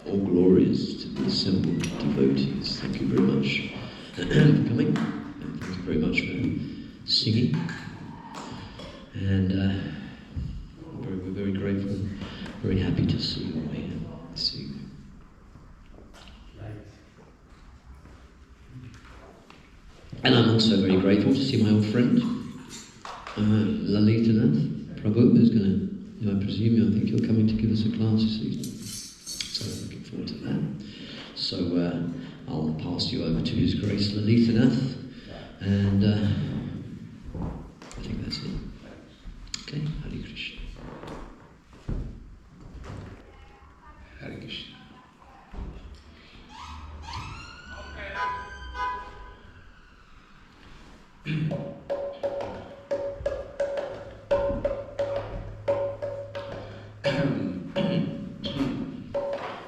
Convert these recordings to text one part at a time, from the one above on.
All glories to the assembled devotees. Thank you very much for coming, and thank you very much for singing. And we're very grateful, very happy to see you all here this evening. And I'm also very grateful to see my old friend, Lalitanath Prabhu, who's going to, I presume, I think you're coming to give us a class this evening. So looking forward to that. So I'll pass you over to His Grace Lalitanath, and I think that's it. Okay, Hare Krishna. Hare Krishna.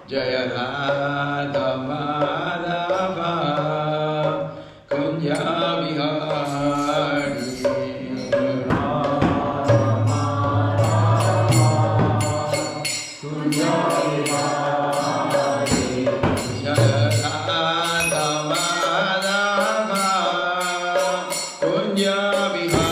Jaya Radha Madhava Kunya Vihari Radha Madhava Kunya Vihari Jaya Radha Madhava Kunya Vihari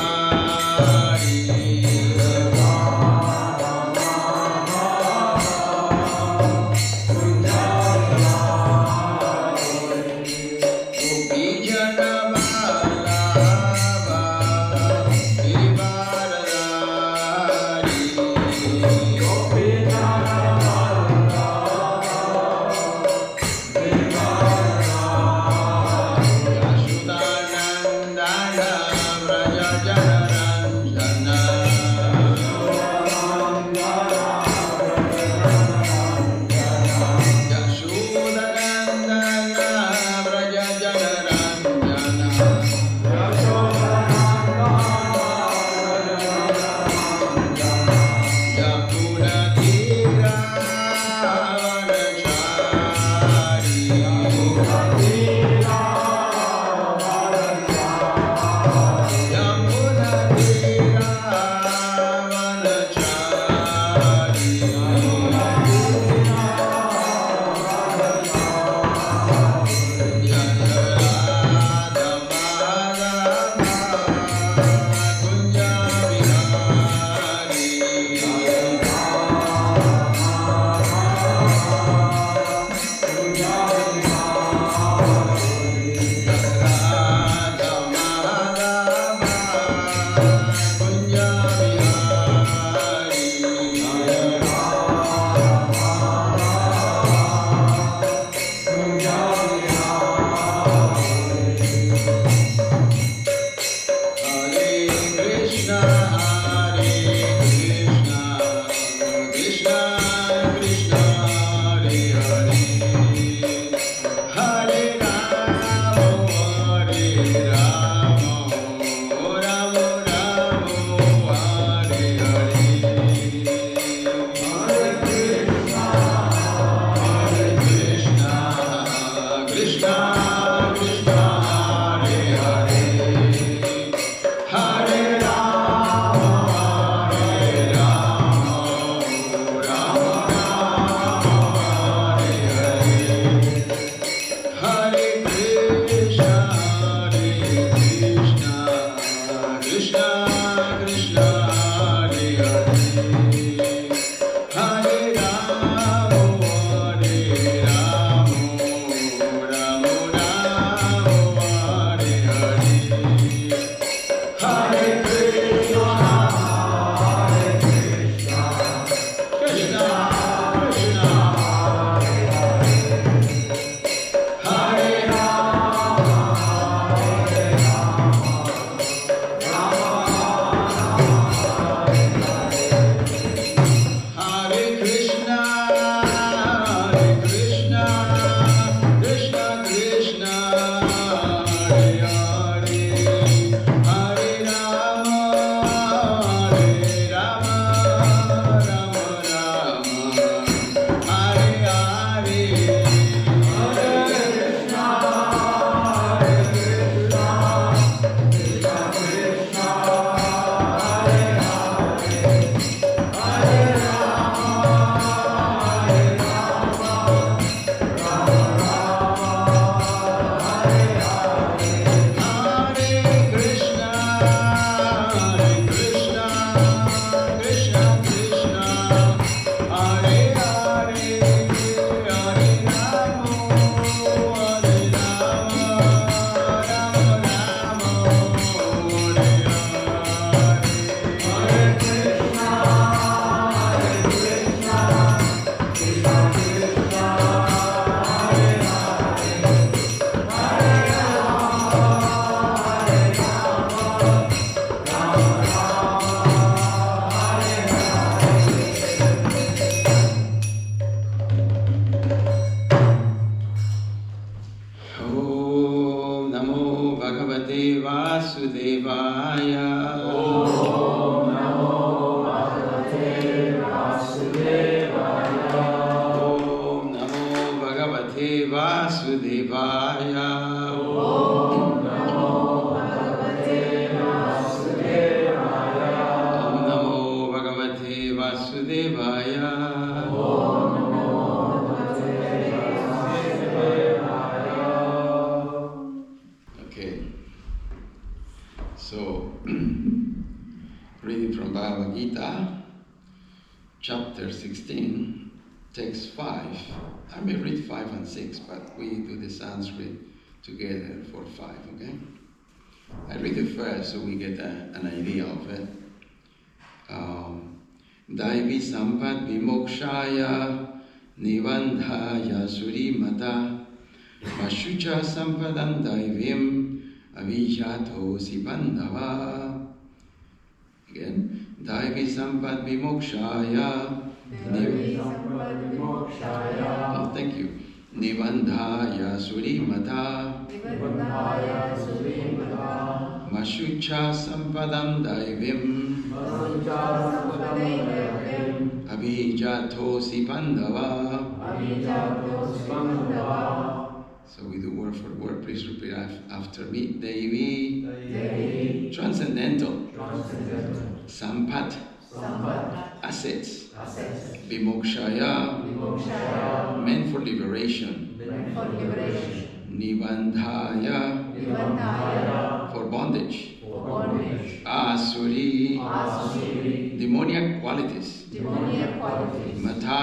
Vasudevaya. Om Namo Bhagavate Vasudevaya. Om Namo Bhagavate Vasudevaya. Om Namo Bhagavate Vasudevaya. Okay. So, reading from Bhagavad Gita, chapter 16, text 5. I may read 5 and 6, but we do the Sanskrit together for 5, okay? I read it first so we get an idea of it. Daivi Sampad Vimokshaya Nivandhaya Surimata Mashucha Sampadam Daivim Avijato Sibandava. Again, Daivi Sampad Vimokshaya. Oh, thank you. Nivandhaya Surimata. Mashucha Sampadam Daivim. Avijato Sibandava. So we do word for word. Please repeat after me. Devi. Transcendental. Sampat. Assets. Vimokshaya. Meant for liberation. Nivandhaya. For bondage. Asuri. Demoniac qualities. Mata.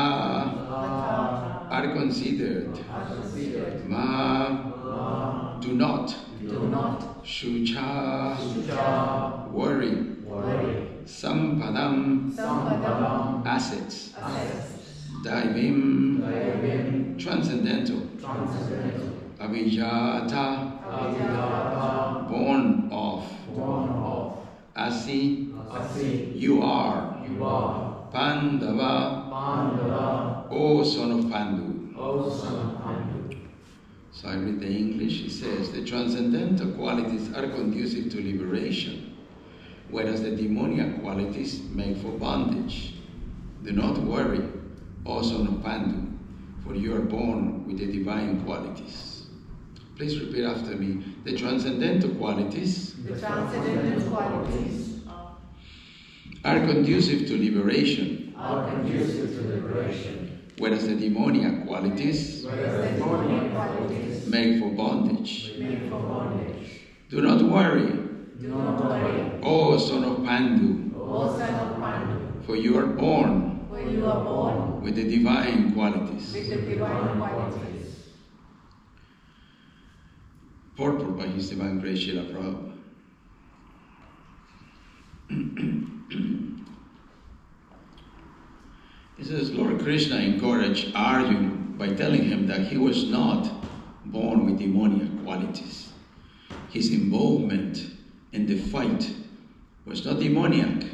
Are considered. Ma. Do not. Shucha. Worry. Sampadam. Assets. Daivim. Transcendental. Avijata. Born of. Asi. You are. Pandava. O son of Pandu. So I read the English. It says the transcendental qualities are conducive to liberation, whereas the demoniac qualities make for bondage. Do not worry, O son of Pandu, for you are born with the divine qualities. Please repeat after me. The transcendental qualities are conducive to liberation, whereas the demoniac qualities make for bondage. Do not worry, O son of Pandu, for you are born with the divine qualities. Purport by His Divine Grace Srila Prabhupada. He says, Lord Krishna encouraged Arjuna by telling him that he was not born with demoniac qualities. His involvement in the fight was not demoniac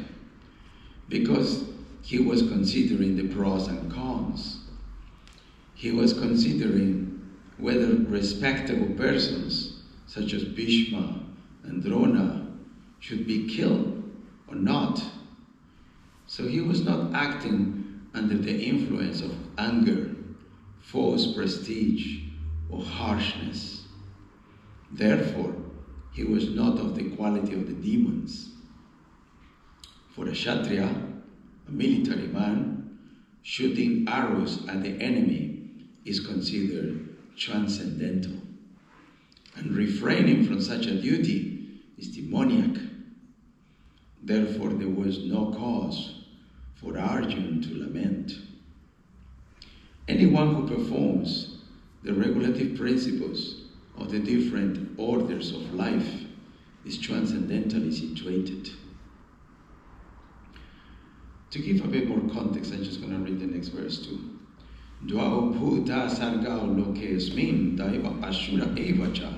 because he was considering the pros and cons. He was considering whether respectable persons such as Bhishma and Drona should be killed or not. So he was not acting under the influence of anger, false prestige, or harshness. Therefore, he was not of the quality of the demons. For a Kshatriya, a military man, shooting arrows at the enemy is considered transcendental, and refraining from such a duty is demoniac. Therefore, there was no cause for Arjuna to lament. Anyone who performs the regulative principles of the different orders of life is transcendentally situated. To give a bit more context, I'm just going to read the next verse too. Dvau bhuta sargao lokesmin daiva ashura evacha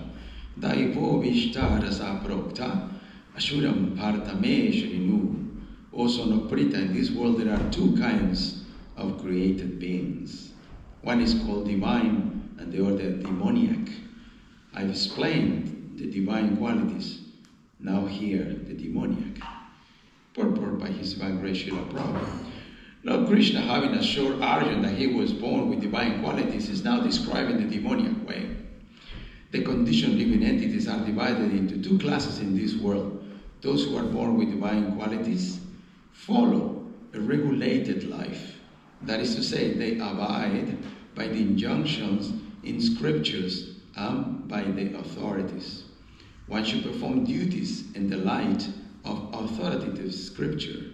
daivo vishtara saprokta ashuram partame shrinu. Also, Noprita, in this world there are two kinds of created beings. One is called divine and the other demoniac. I've explained the divine qualities. Now here, the demoniac. Purport by His Divine Grace Srila Prabhupada. Lord Krishna, having assured Arjuna that he was born with divine qualities, is now describing the demoniac way. The conditioned living entities are divided into two classes in this world. Those who are born with divine qualities follow a regulated life. That is to say, they abide by the injunctions in scriptures and by the authorities. One should perform duties in the light of authoritative scripture.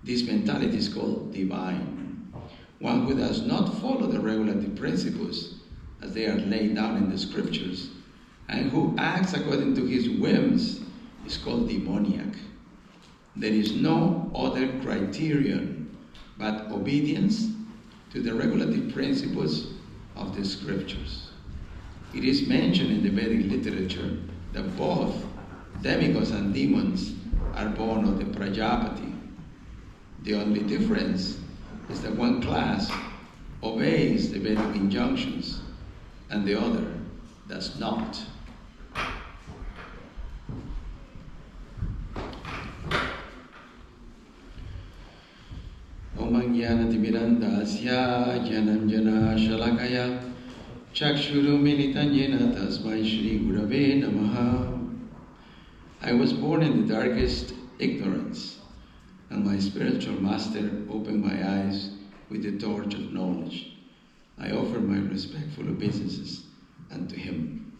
This mentality is called divine. One who does not follow the regulative principles as they are laid down in the scriptures and who acts according to his whims is called demoniac. There is no other criterion but obedience to the regulative principles of the scriptures. It is mentioned in the Vedic literature that both demigods and demons are born of the Prajapati. The only difference is that one class obeys the Vedic injunctions and the other does not. Om Jnanatimirandasya Jnananjana Shalakaya Chakshuru Militanyena Tasmai Shri Gurave Namaha. I was born in the darkest ignorance, and my spiritual master opened my eyes with the torch of knowledge. I offer my respectful obeisances unto him.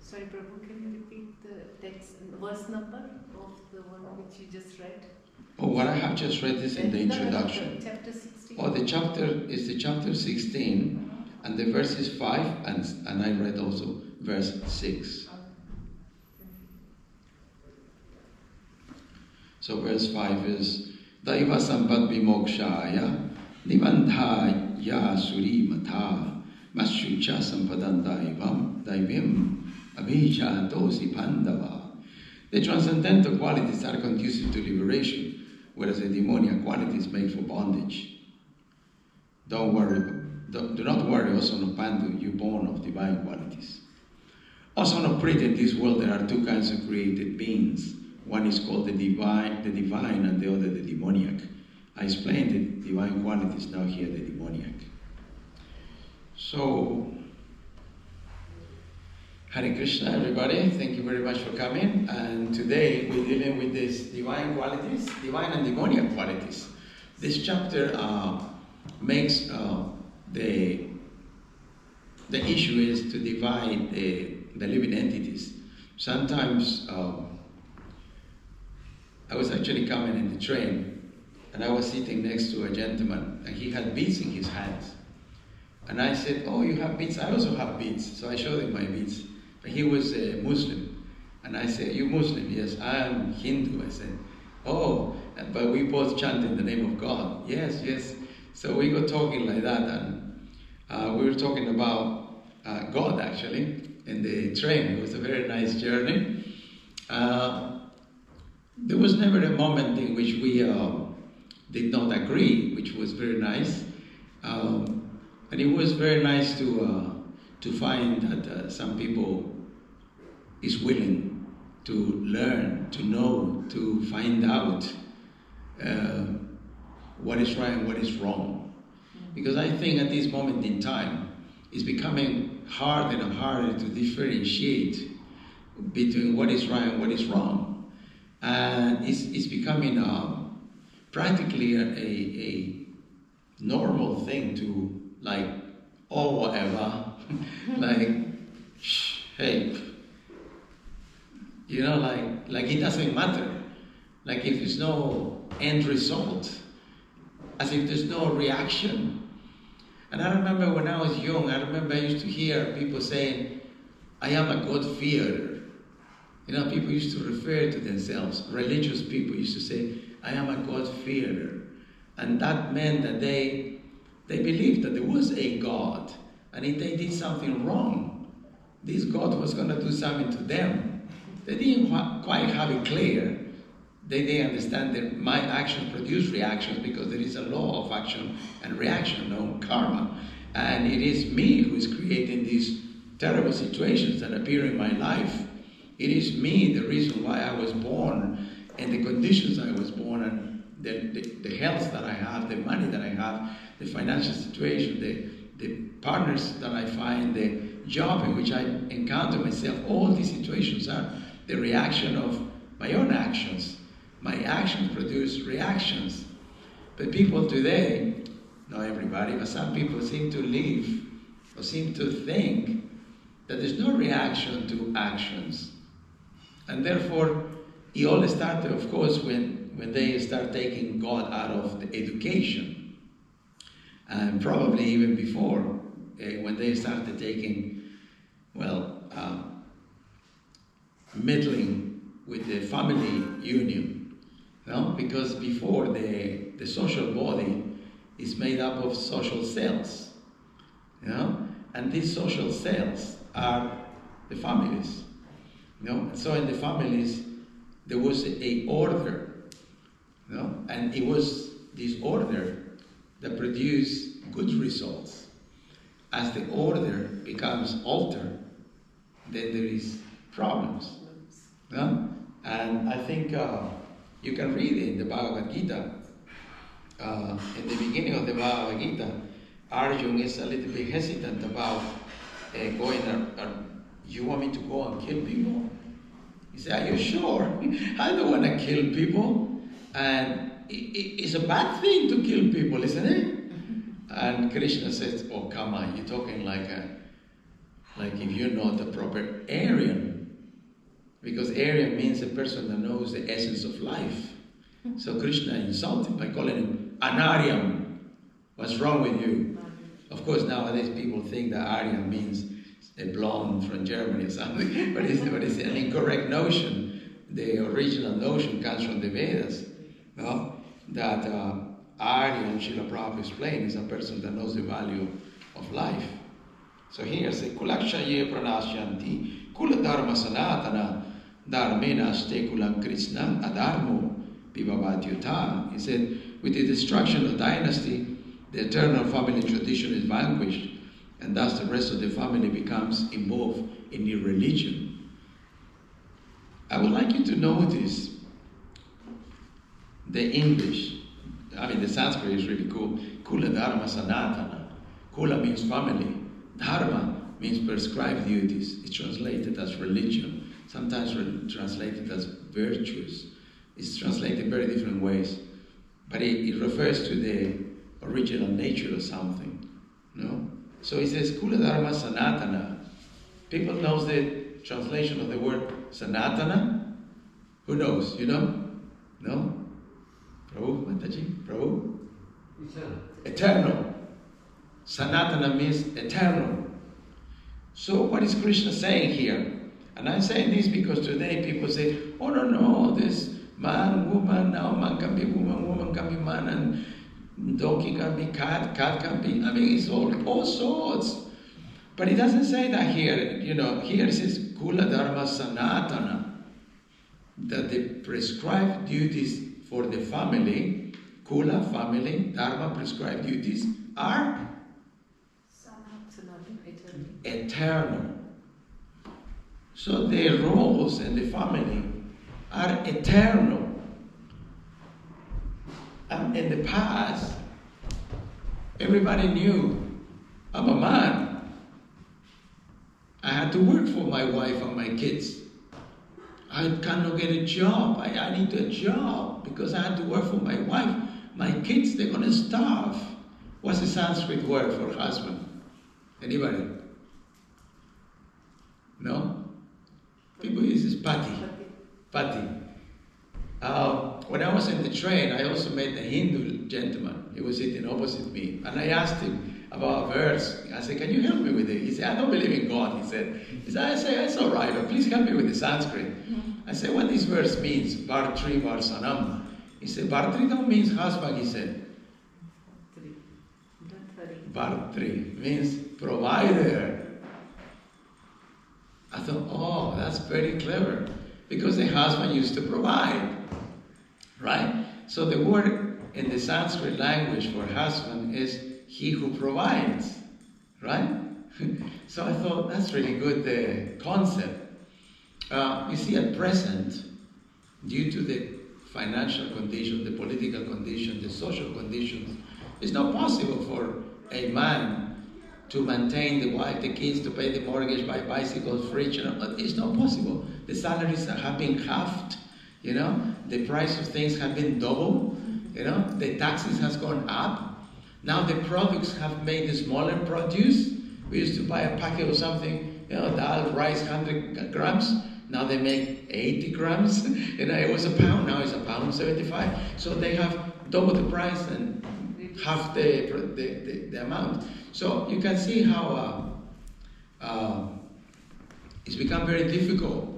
Sorry, Prabhu, can you repeat the text, verse number of the one which you just read? Oh, what I have just read is in the introduction. No, chapter 16. Oh, the chapter is the chapter 16, and the verse is 5, and I read also verse 6. So verse 5 is Daiva Sampat Vimokshaya Nibandhaya Suri Matha Mashucha Sampadan Daivim Abhija Dosi Pandava. The transcendental qualities are conducive to liberation, whereas the demoniac qualities make for bondage. Do not worry, O son of Pandu, you born of divine qualities. O son of Prita, in this world there are two kinds of created beings. One is called the divine, and the other the demoniac. I explained the divine qualities, now here the demoniac. So, Hare Krishna, everybody. Thank you very much for coming. And today we're dealing with these divine qualities, divine and demoniac qualities. This chapter makes the issue is to divide the living entities. Sometimes I was actually coming in the train, and I was sitting next to a gentleman, and he had beads in his hands. And I said, "Oh, you have beads? I also have beads." So I showed him my beads. And he was a Muslim. And I said, "You Muslim?" "Yes, I am Hindu." I said, "Oh, but we both chant in the name of God." "Yes, yes." So we got talking like that, and we were talking about God, actually, in the train. It was a very nice journey. There was never a moment in which we did not agree, which was very nice. And it was very nice to find that some people is willing to learn, to know, to find out what is right and what is wrong. Because I think at this moment in time, it's becoming harder and harder to differentiate between what is right and what is wrong. And it's becoming practically a normal thing to like, oh, whatever, like, hey, you know, like it doesn't matter. Like if there's no end result, as if there's no reaction. And I remember when I was young, I used to hear people saying, "I am a God-fearer." You know, people used to refer to themselves, religious people used to say, "I am a God-fearer." And that meant that they believed that there was a God. And if they did something wrong, this God was going to do something to them. They didn't quite have it clear. They didn't understand that my actions produce reactions because there is a law of action and reaction, no karma. And it is me who is creating these terrible situations that appear in my life. It is me, the reason why I was born, and the conditions I was born, and the health that I have, the money that I have, the financial situation, the partners that I find, the job in which I encounter myself, all these situations are the reaction of my own actions. My actions produce reactions. But people today, not everybody, but some people seem to live or seem to think that there's no reaction to actions. And therefore, it all started, of course, when they start taking God out of the education. And probably even before, when they started taking, meddling with the family union. Because before the social body is made up of social cells. And these social cells are the families. And so in the families, there was a order, and it was this order that produced good results. As the order becomes altered, then there is problems. And I think you can read it in the Bhagavad Gita. In the beginning of the Bhagavad Gita, Arjuna is a little bit hesitant about going. You want me to go and kill people? He said, are you sure? I don't want to kill people. And it's a bad thing to kill people, isn't it? And Krishna says, oh, come on, you're talking like if you're not the proper Aryan. Because Aryan means a person that knows the essence of life. So Krishna insulted by calling him an Aryan. What's wrong with you? Of course, nowadays people think that Aryan means a blonde from Germany or something, but it's an incorrect notion. The original notion comes from the Vedas, that Aryan, Srila Prabhupada explained, is a person that knows the value of life. So here it says, Kulakshaye pranashyanti, kula dharma sanatana, dharmena ste kulam Krishna, adharmo vibhavatyuta. He said, with the destruction of dynasty, the eternal family tradition is vanquished, and thus the rest of the family becomes involved in the religion. I would like you to notice the English. The Sanskrit is really cool. Kula dharma sanatana. Kula means family. Dharma means prescribed duties. It's translated as religion. Sometimes translated as virtues. It's translated very different ways. But it refers to the original nature of something. So it says Kula Dharma Sanatana. People knows the translation of the word Sanatana? Who knows? You know? No? Prabhu, Mataji? Prabhu? Eternal. Sanatana means eternal. So what is Krishna saying here? And I'm saying this because today people say, oh no, this man, woman, now man can be woman, woman can be man, and donkey can be cat, cat can be, it's all sorts. But it doesn't say that here, here it says Kula Dharma Sanatana, that the prescribed duties for the family, Kula, family, Dharma, prescribed duties, are eternal. So the roles in the family are eternal. And in the past, everybody knew I'm a man. I had to work for my wife and my kids. I cannot get a job. I need a job because I had to work for my wife. My kids, they're going to starve. What's the Sanskrit word for husband? Anybody? No? People use this pati. Pati. When I was in the train, I also met a Hindu gentleman. He was sitting opposite me. And I asked him about a verse. I said, can you help me with it? He said, I don't believe in God, he said. I said, it's all right, but please help me with the Sanskrit. I said, what this verse means, Bhartri Varsanam. He said, Bhartri don't means husband, he said. Bhartri means provider. I thought, oh, that's very clever. Because the husband used to provide. Right? So the word in the Sanskrit language for husband is he who provides. Right? So I thought that's really good concept. You see, at present, due to the financial condition, the political condition, the social conditions, it's not possible for a man to maintain the wife, the kids, to pay the mortgage, buy bicycles, fridge. It's not possible. The salaries have been halved. The price of things have been double. The taxes has gone up. Now the products have made the smaller produce. We used to buy a packet of something, dal, rice, 100 grams. Now they make 80 grams. It was a pound. Now it's £1.75. So they have double the price and half the amount. So you can see how it's become very difficult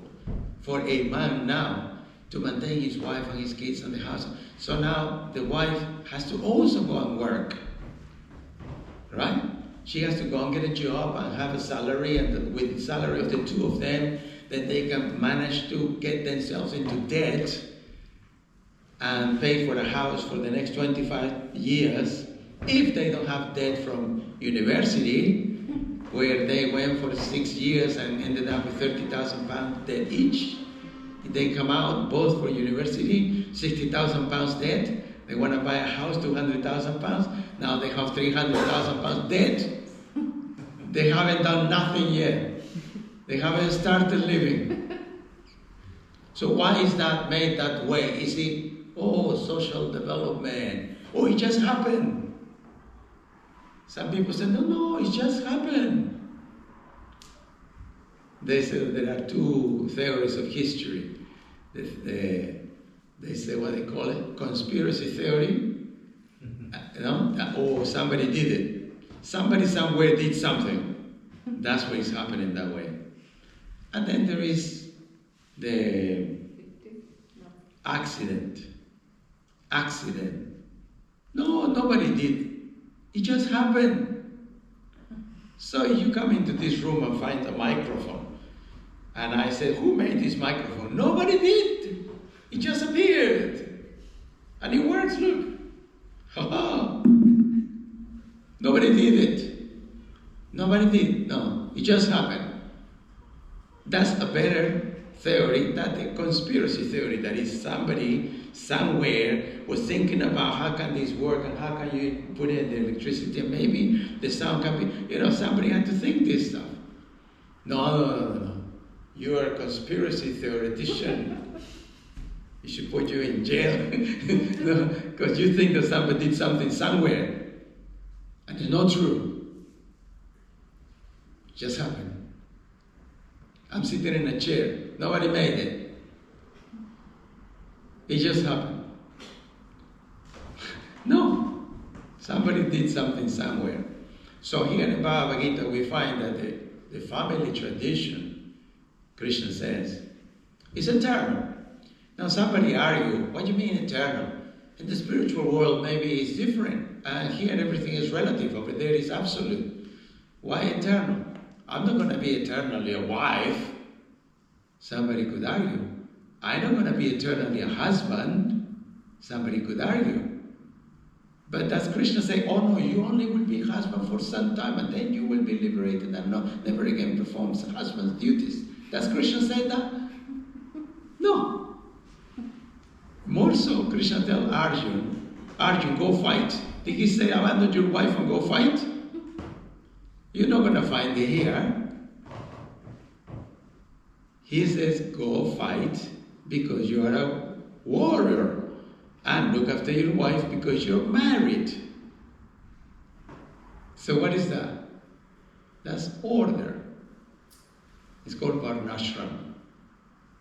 for a man now to maintain his wife and his kids and the house. So now the wife has to also go and work, right? She has to go and get a job and have a salary, and with the salary of the two of them, then they can manage to get themselves into debt and pay for a house for the next 25 years, if they don't have debt from university, where they went for 6 years and ended up with £30,000 debt each. They come out both for university, £60,000 debt. They want to buy a house, £200,000. Now they have £300,000 debt. They haven't done nothing yet. They haven't started living. So why is that made that way? Is it, social development? It just happened. Some people say, no, it just happened. They say there are two theories of history. They say what they call it, conspiracy theory. Somebody did it. Somebody somewhere did something. That's why it's happening that way. And then there is the accident. No, nobody did. It just happened. So you come into this room and find a microphone. And I said, who made this microphone? Nobody did. It just appeared. And it works, look. Nobody did it. Nobody did. No, it just happened. That's a better theory than the conspiracy theory. That is somebody somewhere was thinking about how can this work and how can you put in the electricity and maybe the sound can be, somebody had to think this stuff. No. You are a conspiracy theoretician. It should put you in jail. Because you think that somebody did something somewhere. And it's not true. It just happened. I'm sitting in a chair. Nobody made it. It just happened. No. Somebody did something somewhere. So here in Bhagavad Gita we find that the family tradition, Krishna says, is eternal. Now somebody argue, what do you mean eternal? In the spiritual world maybe it's different. And here everything is relative. Over there is absolute. Why eternal? I'm not going to be eternally a wife. Somebody could argue. I'm not going to be eternally a husband. Somebody could argue. But does Krishna say, oh no, you only will be husband for some time and then you will be liberated and never again perform husband's duties? Does Krishna say that? No. More so, Krishna tells Arjun, go fight. Did he say, abandon your wife and go fight? You're not going to find it here. He says, go fight because you are a warrior. And look after your wife because you're married. So what is that? That's order. It's called Varnashram.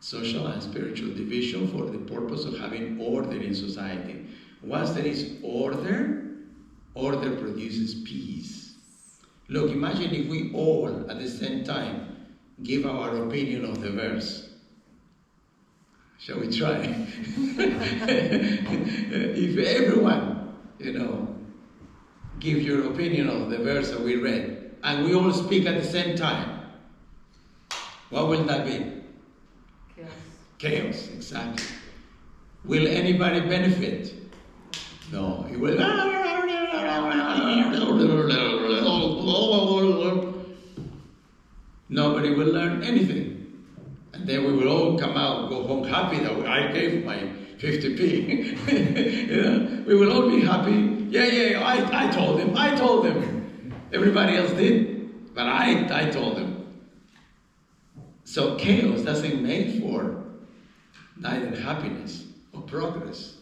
Social and spiritual division for the purpose of having order in society. Once there is order, order produces peace. Look, imagine if we all at the same time give our opinion of the verse. Shall we try? If everyone, give your opinion of the verse that we read, and we all speak at the same time, what will that be? Chaos, exactly. Will anybody benefit? No, it will. Nobody will learn anything. And then we will all come out, go home happy that I gave my 50p. We will all be happy. Yeah, I told him. Everybody else did, but I told them. So chaos doesn't make for neither happiness or progress.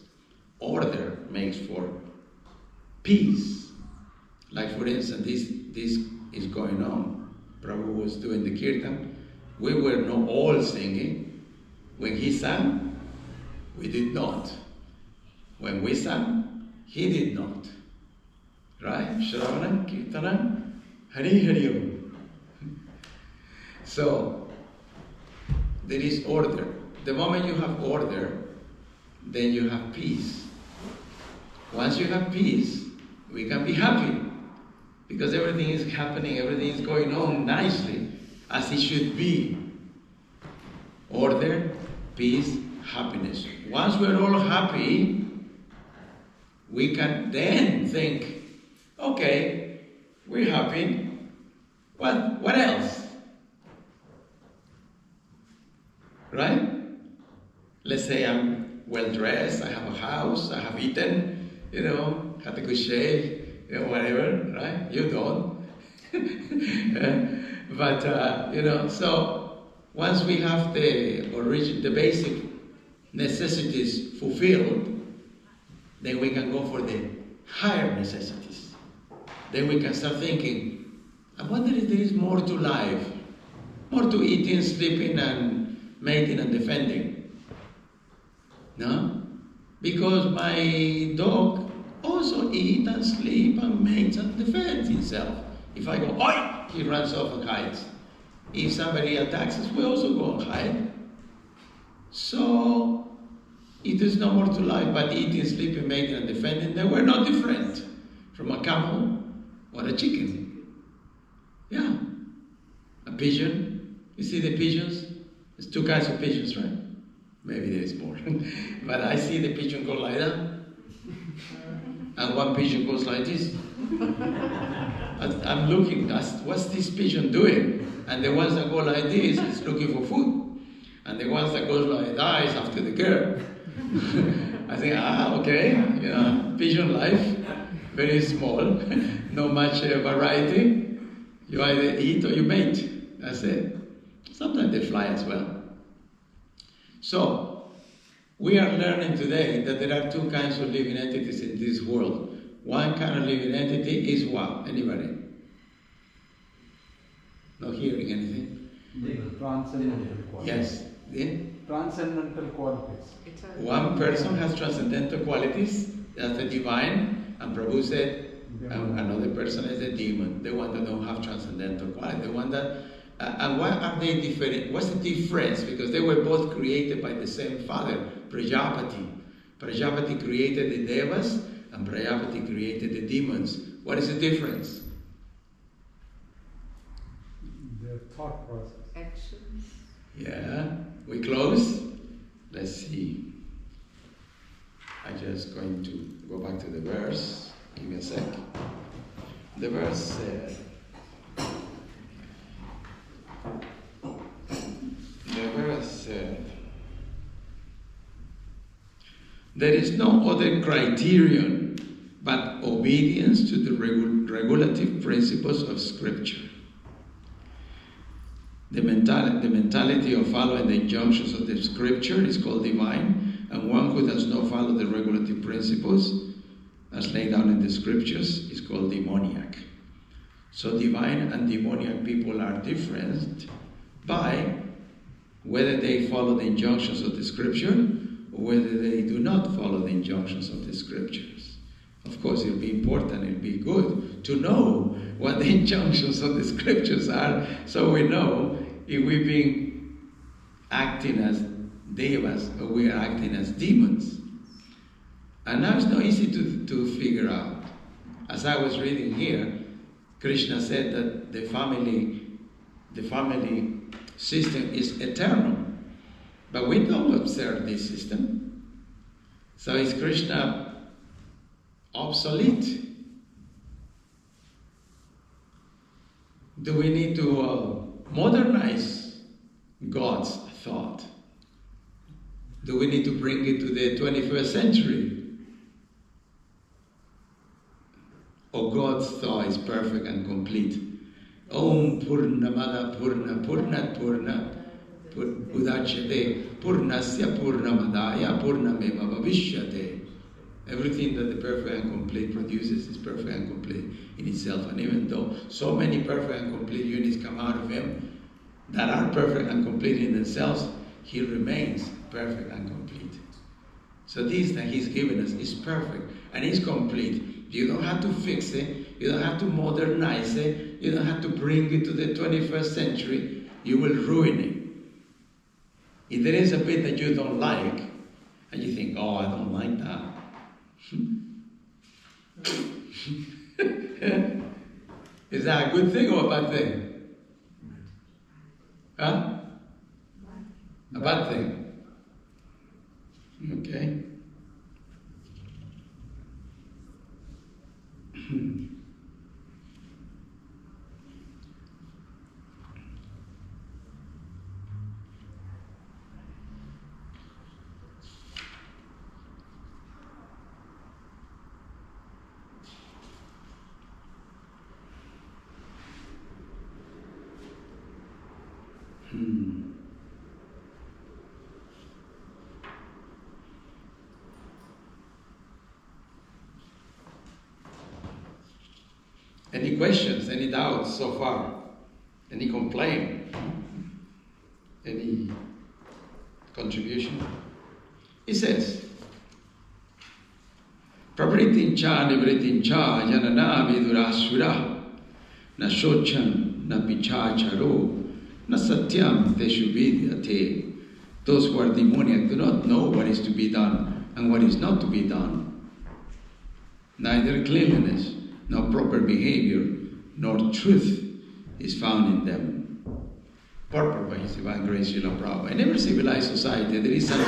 Order makes for peace. Like for instance, this is going on. Prabhu was doing the Kirtan. We were not all singing. When he sang, we did not. When we sang, he did not. Right? Shravanam, Kirtanam, Hari Hari Om. So, there is order. The moment you have order, then you have peace. Once you have peace, we can be happy. Because everything is happening, everything is going on nicely, as it should be. Order, peace, happiness. Once we're all happy, we can then think, okay, we're happy. What else? Right? Let's say I'm well dressed, I have a house, I have eaten, had a good shave, whatever, right? You don't. But so once we have the basic necessities fulfilled, then we can go for the higher necessities. Then we can start thinking, I wonder if there is more to life, more to eating, sleeping, and mating and defending. No? Because my dog also eats and sleeps and mates and defends himself. If I go, oi, he runs off and hides. If somebody attacks us, we also go and hide. So, it is no more to life but eating, sleeping, mating, and defending. Then we're not different from a camel or a chicken. Yeah. A pigeon. You see the pigeons? There's two kinds of pigeons, right? Maybe there is more. But I see the pigeon go like that. And one pigeon goes like this. I'm looking, what's this pigeon doing? And the ones that go like this is looking for food. And the ones that go like that is after the girl. I think, okay, pigeon life, very small, not much variety. You either eat or you mate. That's it. Sometimes they fly as well. So, we are learning today that there are two kinds of living entities in this world. One kind of living entity is what? Anybody? Not hearing anything? The transcendental qualities. Yes. The? Transcendental qualities. One person has transcendental qualities, that's the divine, and Prabhu said another person is a demon, the one that don't have transcendental quality, the one that, and why are they different? What's the difference? Because they were both created by the same father, Prajapati. Prajapati created the devas, and Prajapati created the demons. What is the difference? Their thought process. Actions. Yeah, we close. Let's see. I'm just going to go back to the verse. Give me a sec. The verse said, there is no other criterion but obedience to the regulative principles of Scripture. The mentality of following the injunctions of the Scripture is called divine, and one who does not follow the regulative principles as laid down in the Scriptures is called demoniac. So divine and demoniac people are different by whether they follow the injunctions of the Scripture or whether they do not follow the injunctions of the Scriptures. Of course, it'll be important, it'll be good to know what the injunctions of the Scriptures are, so we know if we've been acting as devas or we are acting as demons. And now it's not easy to figure out. As I was reading here, Krishna said that the family system is eternal. But we don't observe this system. So is Krishna obsolete? Do we need to modernize God's thought? Do we need to bring it to the 21st century? or God's thought is perfect and complete. Om Purnamada Purna Purnat Purna Udachyate Purnasya Purnamadaya Purnameva Bhavishyate. Everything that the perfect and complete produces is perfect and complete in itself. And even though so many perfect and complete units come out of him that are perfect and complete in themselves, he remains perfect and complete. So this that he's given us is perfect and is complete. You don't have to fix it. You don't have to modernize it. You don't have to bring it to the 21st century. You will ruin it. If there is a bit that you don't like, and you think, oh, I don't like that. Is that a good thing or a bad thing? Huh? A bad thing. Okay. Any questions, any doubts so far? Any complaint? Any contribution? He says, Pravritincha nivritincha yanana vidurasura na shochan na pichacharo na satyam teshu vidyate. Those who are demoniac do not know what is to be done and what is not to be done. Neither cleanliness, nor proper behavior, nor truth is found in them. Purport by His Divine Grace Srila Prabhupada. In every civilized society, there is some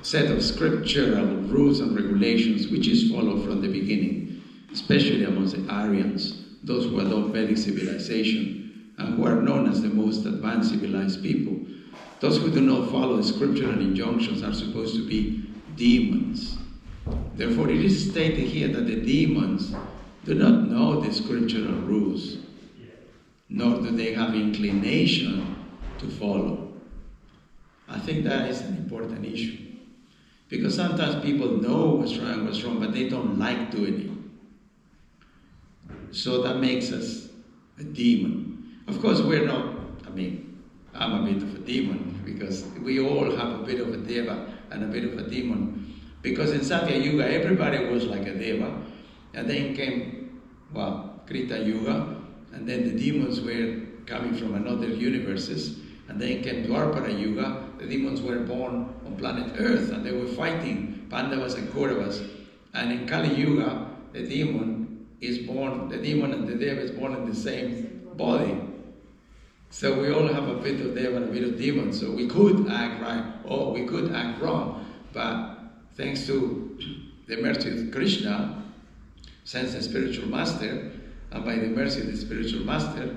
set of scriptural rules and regulations which is followed from the beginning, especially amongst the Aryans, those who adopt Vedic civilization and who are known as the most advanced civilized people. Those who do not follow the scriptural injunctions are supposed to be demons. Therefore, it is stated here that the demons do not know the scriptural rules, nor do they have inclination to follow. I think that is an important issue. Because sometimes people know what's right and what's wrong, but they don't like doing it. So that makes us a demon. Of course, we're not, I'm a bit of a demon, because we all have a bit of a deva and a bit of a demon. Because in Satya Yuga, everybody was like a deva. And then came, Krita Yuga, and then the demons were coming from another universes, and then came Dwapara Yuga. The demons were born on planet Earth, and they were fighting Pandavas and Kauravas. And in Kali Yuga, the demon and the Deva is born in the same body. So we all have a bit of Deva and a bit of demon. So we could act right, or we could act wrong, but thanks to the mercy of Krishna, sends a spiritual master, and by the mercy of the spiritual master,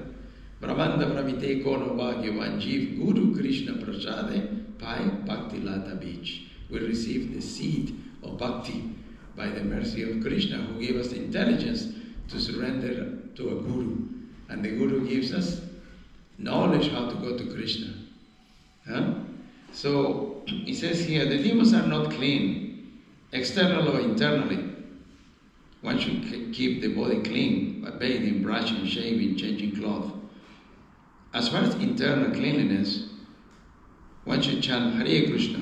Brahmanda Brahmite Kono Bhagyavan Jeev Guru Krishna Prasade Pai Bhakti Lata Beach. We receive the seed of Bhakti by the mercy of Krishna, who gave us the intelligence to surrender to a Guru. And the Guru gives us knowledge how to go to Krishna. So, he says here, the demons are not clean, external or internally. One should keep the body clean by bathing, brushing, shaving, changing clothes. As far as internal cleanliness, one should chant Hare Krishna,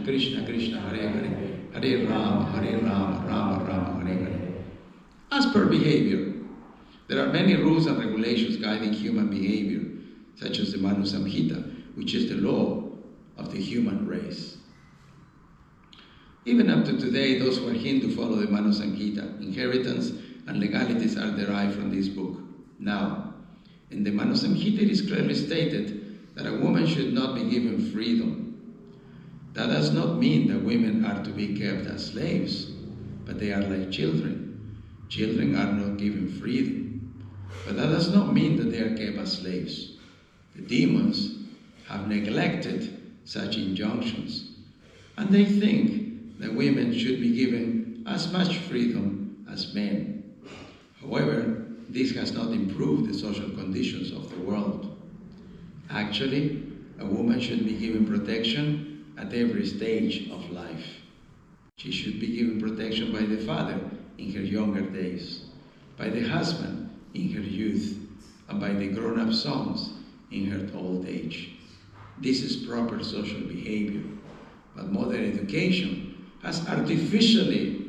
Krishna Krishna, Hare Hare, Hare Rama, Rama Rama, Hare Hare. As per behavior, there are many rules and regulations guiding human behavior, such as the Manu Samhita, which is the law of the human race. Even up to today, those who are Hindu follow the Manu Samhita. Inheritance and legalities are derived from this book. Now, in the Manu Samhita, it is clearly stated that a woman should not be given freedom. That does not mean that women are to be kept as slaves, but they are like children. Children are not given freedom. But that does not mean that they are kept as slaves. The demons have neglected such injunctions, and they think that women should be given as much freedom as men. However, this has not improved the social conditions of the world. Actually, a woman should be given protection at every stage of life. She should be given protection by the father in her younger days, by the husband in her youth, and by the grown-up sons in her old age. This is proper social behavior. But modern education has artificially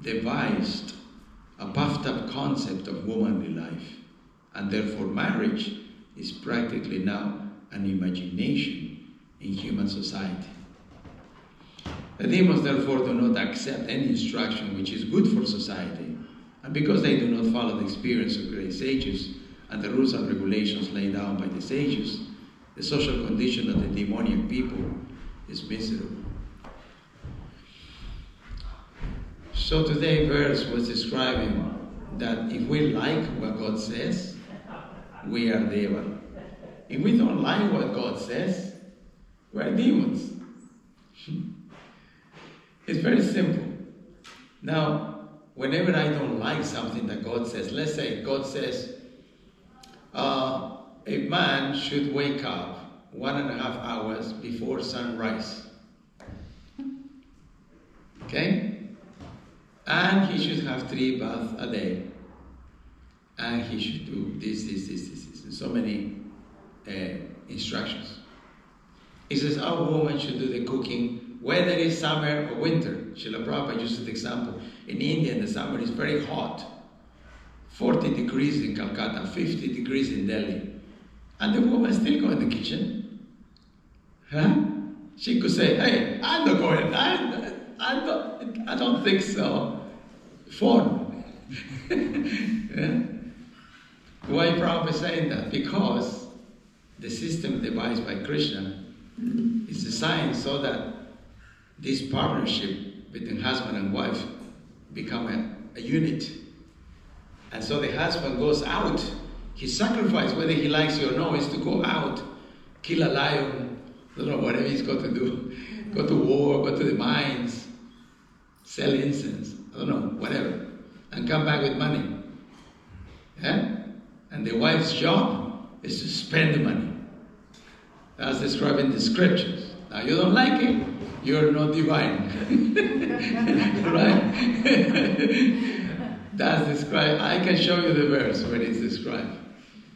devised a puffed-up concept of womanly life, and therefore marriage is practically now an imagination in human society. The demons therefore do not accept any instruction which is good for society, and because they do not follow the experience of great sages and the rules and regulations laid down by the sages, the social condition of the demoniac people is miserable. So today's verse was describing that if we like what God says, we are devil. If we don't like what God says, we are demons. It's very simple. Now, whenever I don't like something that God says, let's say God says, a man should wake up 1.5 hours before sunrise. Okay? And he should have 3 baths a day. And he should do this. And so many instructions. He says, our woman should do the cooking, whether it's summer or winter. Srila Prabhupada uses the example. In India, in the summer, it's very hot. 40 degrees in Calcutta, 50 degrees in Delhi. And the woman still go in the kitchen. Huh? She could say, hey, I'm not going. I don't think so. Phone. Yeah? Why Prabhupada is saying that? Because the system devised by Krishna is designed so that this partnership between husband and wife become a unit. And so the husband goes out. His sacrifice, whether he likes it or no, is to go out, kill a lion, I don't know, whatever he's got to do. Go to war, go to the mines, sell incense, I don't know, whatever. And come back with money. Yeah? And the wife's job is to spend the money. That's described in the scriptures. Now you don't like it, you're not divine. Right? That's described. I can show you the verse where it's described.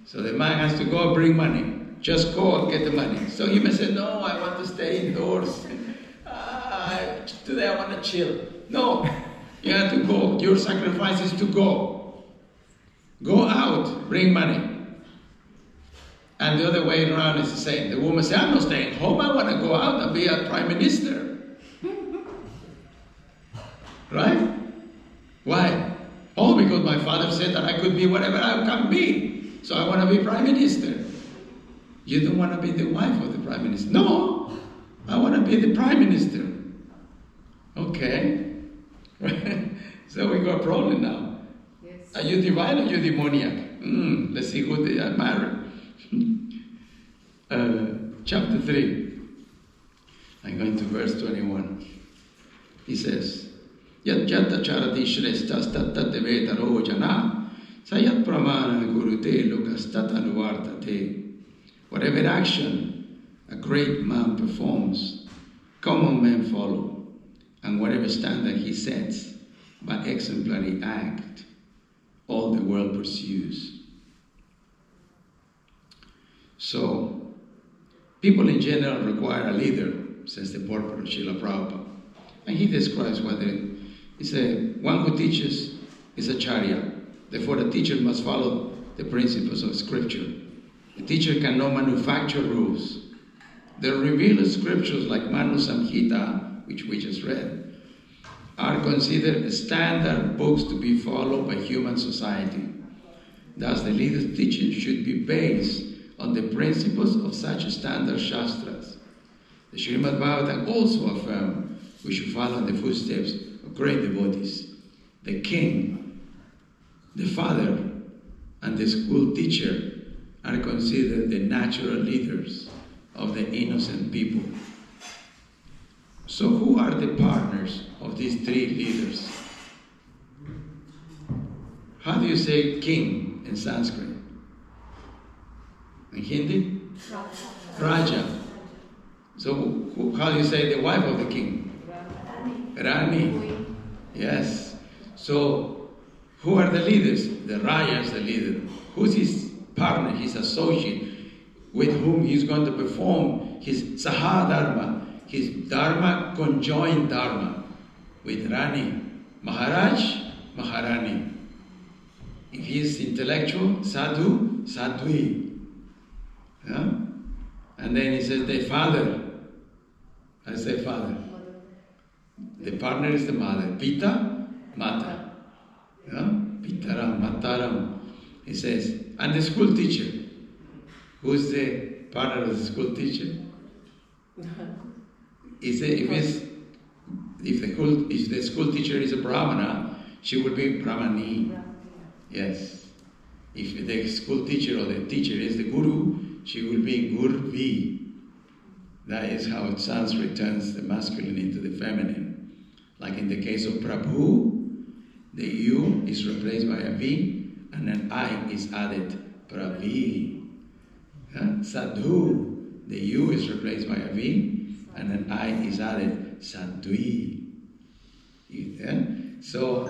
So the man has to go bring money. Just go and get the money. So he may say, no, I want to stay indoors. Today I want to chill. No, you have to go. Your sacrifice is to go. Go out, bring money. And the other way around is the same. The woman says, I'm not staying home. I want to go out and be a prime minister. Right? Why? Oh, because my father said that I could be whatever I can be. So I want to be prime minister. You don't want to be the wife of the prime minister. No, I want to be the prime minister. Okay. So we got a problem now. Yes. Are you divine or are you demoniac? Let's see who they are married. Chapter 3. I'm going to verse 21. He says, Yat yata charati shreshtas tat deveta rojana sayat pramana gurute lokas tanuvartate. Whatever action a great man performs, common men follow, and whatever standard he sets by exemplary act, all the world pursues. So, people in general require a leader, says the purport of Srila Prabhupada. And he describes what he said, one who teaches is a charya. Therefore, the teacher must follow the principles of scripture. The teacher cannot manufacture rules. The revealed scriptures like Manu Samhita, which we just read, are considered standard books to be followed by human society. Thus, the leader's teaching should be based on the principles of such standard shastras. The Srimad Bhagavatam also affirms we should follow in the footsteps of great devotees. The king, the father, and the school teacher are considered the natural leaders of the innocent people. So who are the partners of these three leaders? How do you say king in Sanskrit? In Hindi? Raja. So how do you say the wife of the king? Rani. Yes. So who are the leaders? The Raja is the leader. Who's his partner, his associate, with whom he's going to perform his Sahadharma, his Dharma, conjoined Dharma, with Rani. Maharaj, Maharani. If he is intellectual, Sadhu, Sadhvi. Yeah? And then he says the father. I say father. The partner is the mother. Pita, Mata. Yeah? Pitaram, Mataram. He says, and the school teacher. Who's the partner of the school teacher? If the school teacher is a Brahmana, she would be Brahmani. Yes. If the school teacher or the teacher is the Guru, she will be Gurvi. That is how Sanskrit turns the masculine into the feminine. Like in the case of Prabhu, the U is replaced by a V and an I is added. Pravi. Sadhu, the U is replaced by a V and an I is added. Sadhvi. Yeah? So,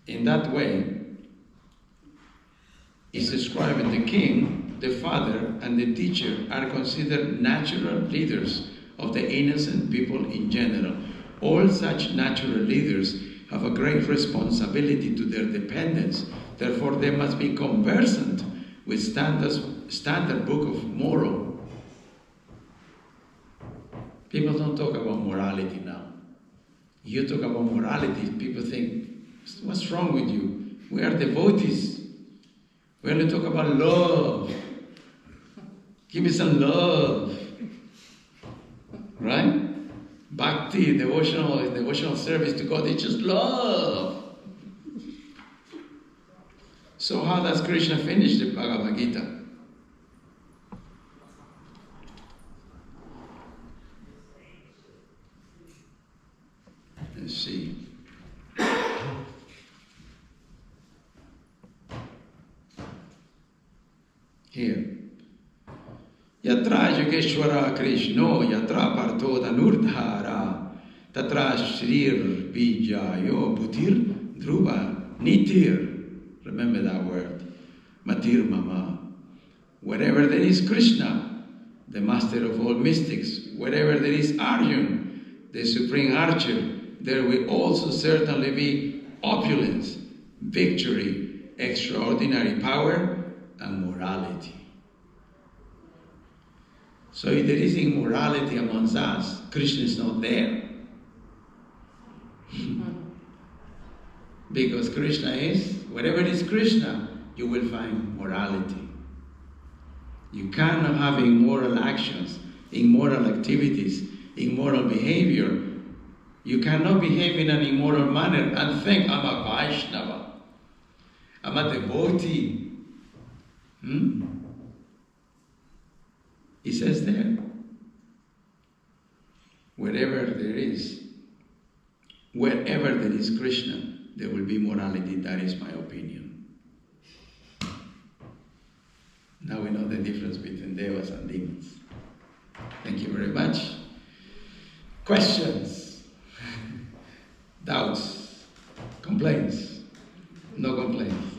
in that way, it's describing the king, the father, and the teacher are considered natural leaders of the innocent people in general. All such natural leaders have a great responsibility to their dependents. Therefore, they must be conversant with standard book of moral. People don't talk about morality now. You talk about morality, people think, what's wrong with you? We are devotees. We only talk about love. Give me some love. Right? Bhakti, devotional service to God, it's just love. So how does Krishna finish the Bhagavad Gita? Let's see. Here. Yatra Yogeshwara Krishno Yatra Partho Danurdhara Tatra Shrir Bijayo Butir Dhruva Nitir. Remember that word. Matir Mama. Wherever there is Krishna, the master of all mystics, wherever there is Arjun, the supreme archer, there will also certainly be opulence, victory, extraordinary power, and morality. So if there is immorality amongst us, Krishna is not there. Because Krishna is, wherever it is Krishna, you will find morality. You cannot have immoral actions, immoral activities, immoral behavior. You cannot behave in an immoral manner and think, I'm a Vaishnava, I'm a devotee. He says there, wherever there is Krishna, there will be morality. That is my opinion. Now we know the difference between devas and demons. Thank you very much. Questions? Doubts? Complaints? No complaints?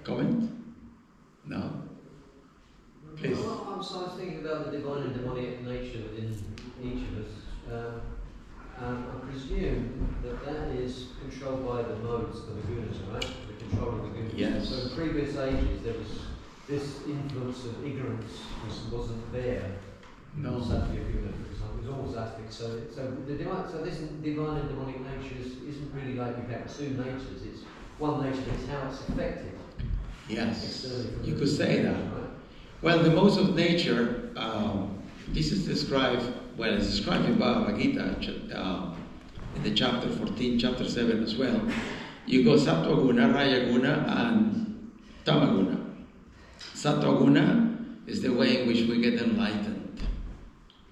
Comment? No? Please. I'm thinking about the divine and demonic nature within each of us. I presume that is controlled by the modes, the gunas, right? The control of the gunas. Yes. So in previous ages, there was this influence of ignorance wasn't there. No. Sattva guna, for example, it was always aspect. So this divine and demonic nature isn't really like you have two natures. It's one nature, but it's how it's affected. Yes, you could say that. Well, the modes of nature, this is described, well, it's described in Bhagavad Gita, in the chapter 14, chapter 7 as well. You go Sattva Guna, Raya Guna, and Tamaguna. Sattva Guna is the way in which we get enlightened.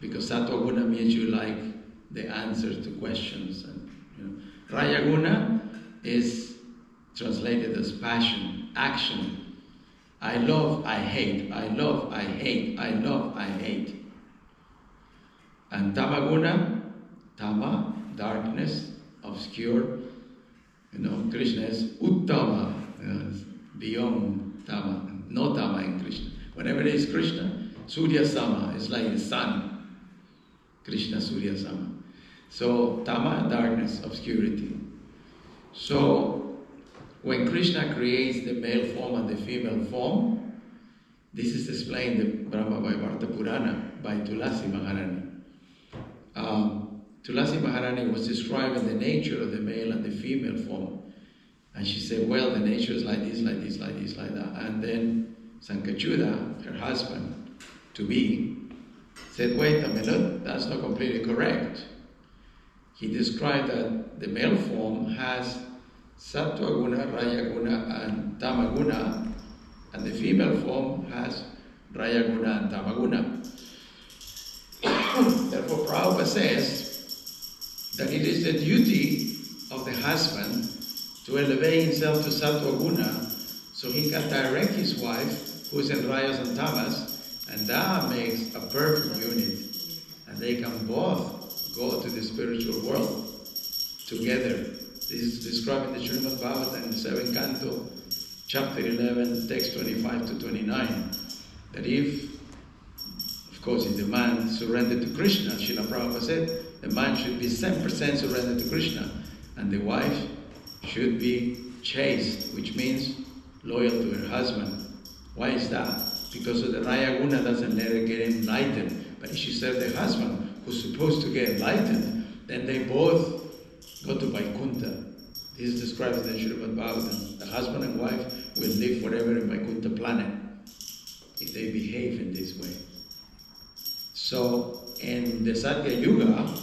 Because Sattva Guna means you like the answers to questions. And, Raya Guna is translated as passion, action. I love, I hate, I love, I hate, I love, I hate. And tamaguna, tama, darkness, obscure. Krishna is uttama, beyond tama, no tama in Krishna. Whenever there is Krishna, Surya Sama is like the sun. Krishna Surya Sama. So tama, darkness, obscurity. So when Krishna creates the male form and the female form, this is explained in the Brahma Vaivarta Purana by Tulasi Maharani. Tulasi Maharani was describing the nature of the male and the female form. And she said, well, the nature is like this, like this, like this, like that. And then Sankachuda, her husband, to be, said, wait a minute, that's not completely correct. He described that the male form has Sattva Guna, Raya Guna, and Tama Guna, and the female form has Raya Guna and Tama Guna. Therefore, Prabhupada says that it is the duty of the husband to elevate himself to Sattva Guna so he can direct his wife, who is in Rayas and Tamas, and that makes a perfect unit. And they can both go to the spiritual world together. This is described in the Srimad Bhagavatam in the 7th canto, chapter 11, text 25 to 29, that if the man surrendered to Krishna, Srila Prabhupada said, the man should be 7% surrendered to Krishna, and the wife should be chaste, which means loyal to her husband. Why is that? Because of the Raya Guna doesn't let her get enlightened. But if she serves the husband, who's supposed to get enlightened, then they both go to Vaikuntha. This is described in the Srimad Bhagavatam. The husband and wife will live forever in Vaikuntha planet if they behave in this way. So in the Satya Yuga,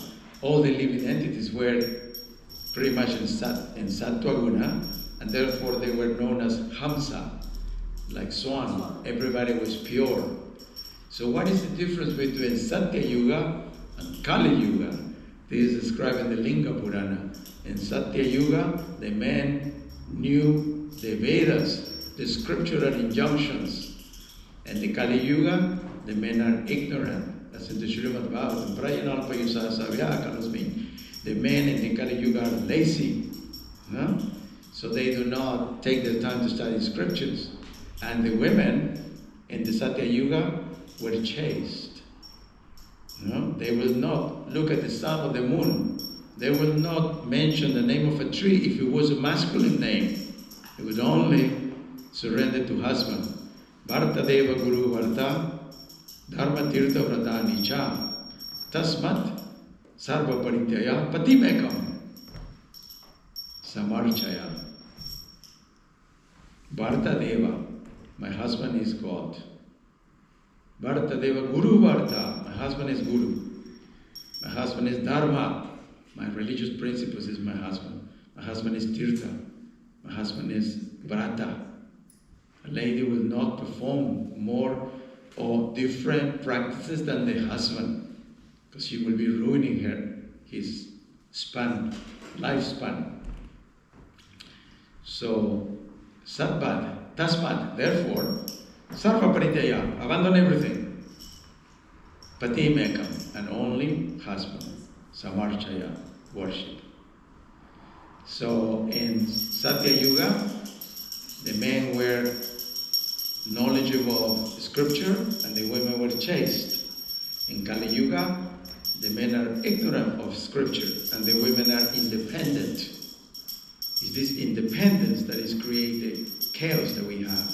all the living entities were pretty much in Sattva Guna, and therefore they were known as Hamsa, like swan. Everybody was pure. So what is the difference between Satya Yuga and Kali Yuga? This is described in the Linga Purana. In Satya Yuga, the men knew the Vedas, the scriptural injunctions. And the Kali Yuga, the men are ignorant. That's in the Srimad Bhagavatam. Prayanalpa Yusa Savyakalasmi. The men in the Kali Yuga are lazy. So they do not take the time to study scriptures. And the women in the Satya Yuga were chaste. They will not look at the sun or the moon. They will not mention the name of a tree if it was a masculine name. They would only surrender to husband. Bharta Deva Guru Varta Dharma Tirtha Vrata Nicha Tasmat Sarva Parityaya Patimekam Samarchaya. Bharta Deva, my husband is God. Bharta Deva Guru Varta, my husband is Guru. My husband is Dharma, my religious principles is my husband. My husband is Tirtha, my husband is Vrata. A lady will not perform more or different practices than the husband, because she will be ruining his lifespan. So, Satbad, Tasmat, therefore, Sarva Paritaya, abandon everything. Pati Mekam, and only husband. Samarchaya, worship. So in Satya Yuga, the men were knowledgeable of scripture and the women were chaste. In Kali Yuga, the men are ignorant of scripture and the women are independent. It's this independence that is creating chaos that we have.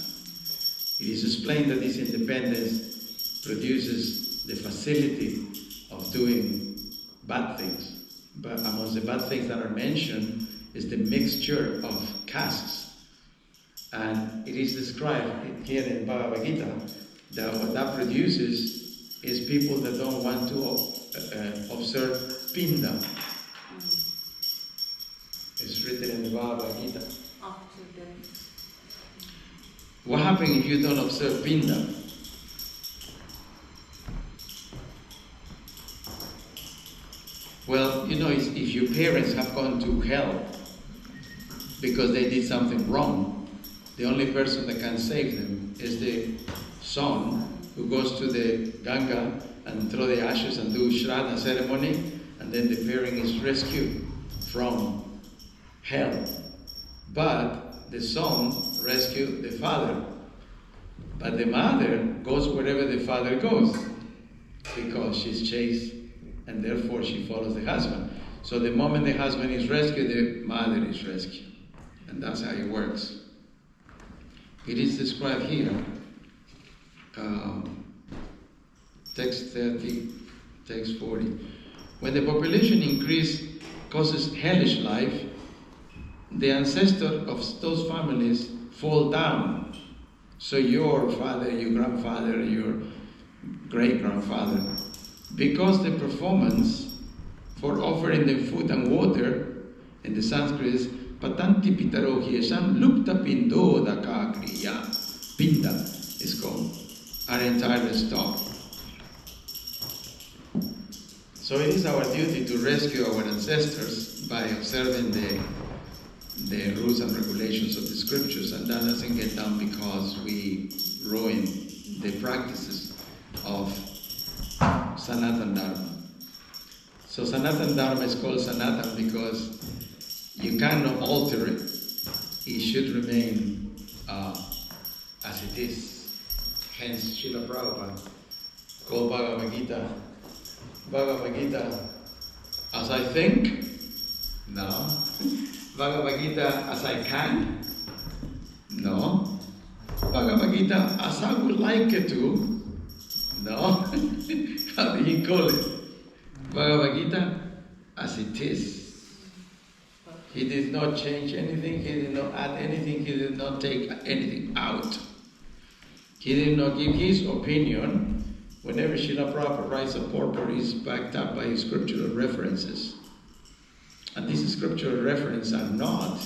It is explained that this independence produces the facility of doing bad things. But amongst the bad things that are mentioned is the mixture of castes. And it is described here in Bhagavad Gita that what that produces is people that don't want to observe Pinda. It's written in the Bhagavad Gita. What happens if you don't observe Pinda? Well, if your parents have gone to hell, because they did something wrong. The only person that can save them is the son who goes to the Ganga and throw the ashes and do Shraddha ceremony, and then the parent is rescued from hell. But the son rescued the father. But the mother goes wherever the father goes because she's chaste and therefore she follows the husband. So the moment the husband is rescued, the mother is rescued. And that's how it works. It is described here. Text 30, text 40. When the population increase causes hellish life, the ancestors of those families fall down. So your father, your grandfather, your great-grandfather, because the performance for offering them food and water, in the Sanskrit is patanti pitaro hiesham lupta pindo daka kriya. Pinda is called, are entirely stopped. So it is our duty to rescue our ancestors by observing the rules and regulations of the scriptures, and that doesn't get done because we ruin the practices of Sanatan Dharma. So Sanatan Dharma is called Sanatan because you cannot alter it. It should remain as it is. Hence Srila Prabhupada called Bhagavad Gita as I think, no. Bhagavad Gita as I can, no. Bhagavad Gita as I would like it to, no. How do you call it? Bhagavad Gita as it is. He did not change anything, he did not add anything, he did not take anything out. He did not give his opinion. Whenever Srila Prabhupada writes a purport, is backed up by scriptural references. And these scriptural references are not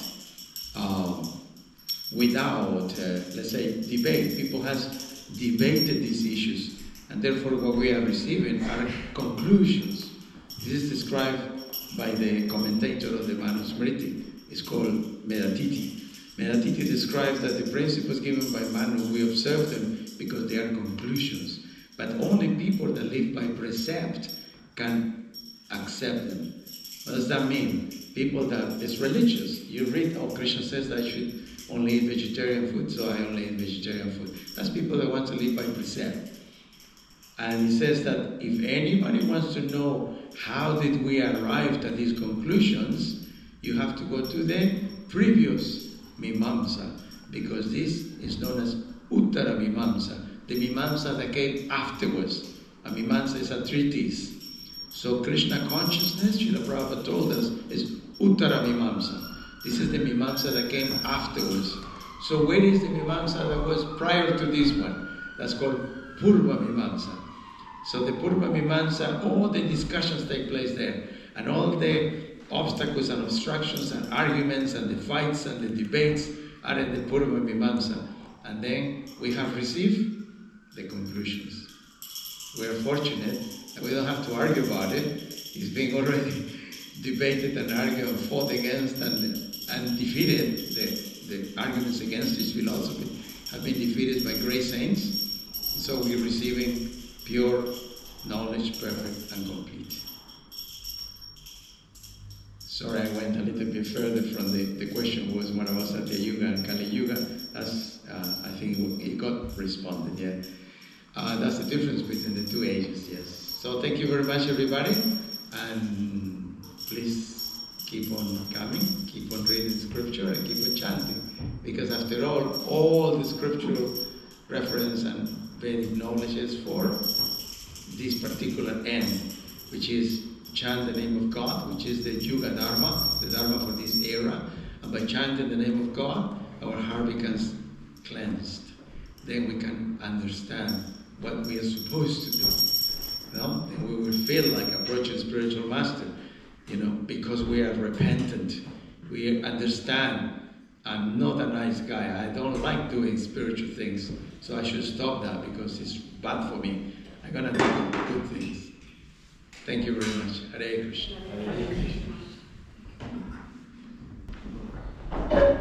without, let's say, debate. People have debated these issues, and therefore what we are receiving are conclusions. This is described by the commentator of the Manusmriti. It's called Medatiti. Medatiti describes that the principles given by Manu, we observe them because they are conclusions. But only people that live by precept can accept them. What does that mean? People that is religious. You read, Krishna says that I should only eat vegetarian food, so I only eat vegetarian food. That's people that want to live by precept. And he says that if anybody wants to know how did we arrive at these conclusions, you have to go to the previous Mimamsa, because this is known as Uttara Mimamsa, the Mimamsa that came afterwards. A Mimamsa is a treatise. So Krishna consciousness, Srila Prabhupada told us, is Uttara Mimamsa. This is the Mimamsa that came afterwards. So where is the Mimamsa that was prior to this one? That's called Purva Mimamsa. So the Purva Mimamsa, all the discussions take place there. And all the obstacles and obstructions and arguments and the fights and the debates are in the Purva Mimamsa. And then we have received the conclusions. We are fortunate that we don't have to argue about it. It's being already debated and argued and fought against and defeated. The arguments against this philosophy have been defeated by great saints. So we're receiving pure knowledge, perfect and complete. Sorry, I went a little bit further from the question was when I was at the Yuga and Kali Yuga. That's, I think it got responded, yeah. That's the difference between the two ages, yes. So thank you very much, everybody. And please keep on coming, keep on reading scripture and keep on chanting. Because after all the scriptural reference and Vedic knowledge is for this particular end, which is chant the name of God, which is the Yuga Dharma, the Dharma for this era. And by chanting the name of God, our heart becomes cleansed. Then we can understand what we are supposed to do. No? Then we will feel like approaching spiritual master, because we are repentant. We understand I'm not a nice guy. I don't like doing spiritual things, so I should stop that because it's bad for me. I'm gonna do good things. Thank you very much. Hare Krishna. Hare Krishna.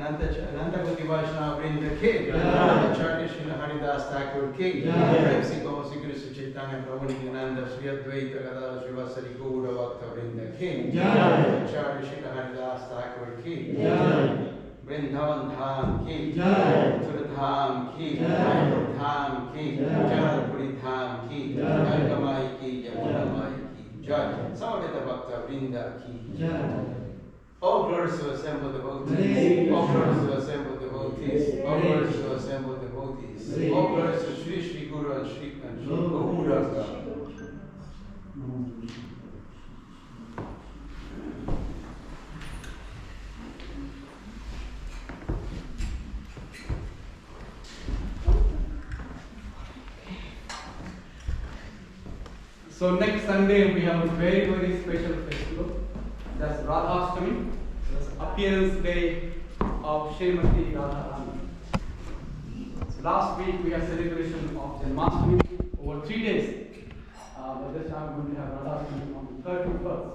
Ananta Koti Vaishnava Vrinda Ki, Acharya Srila Haridas Thakur Ki, Premsi Gausi Guru Suchaitanya Prabhu Nityananda Sri Advaita Gadadhar Srivasari Gaura Bhakta Vrinda Ki, Acharya Srila Haridas Thakur Ki, Vrindavan Dham Ki, Mathura Dham Ki, Mayapur Dham Ki, Janapuri Dham Ki, Gangamai Ki, Yamunamai Ki, Jai, Samaveta Bhakta Vrinda Ki. All glories to assemble devotees, all glories to assemble devotees, all glories to assemble devotees, all glories to Sri Sri Guru and Sri Gauranga. So next Sunday we have a very, very special festival. That's Radhashtami, that's appearance day of Srimati Radharani. So last week we had celebration of Janmashtami over 3 days. But this time we're going to have Radhashtami on the 31st.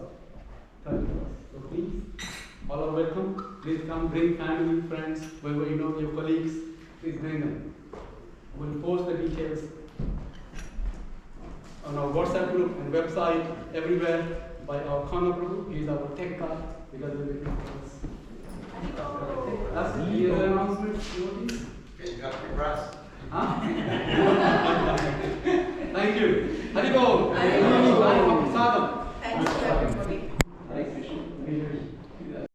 So please, all are welcome. Please come, bring family, friends, whoever you know, your colleagues, please bring them. We'll post the details on our WhatsApp group and website everywhere by our Khana Prabhu. He is our tech guy because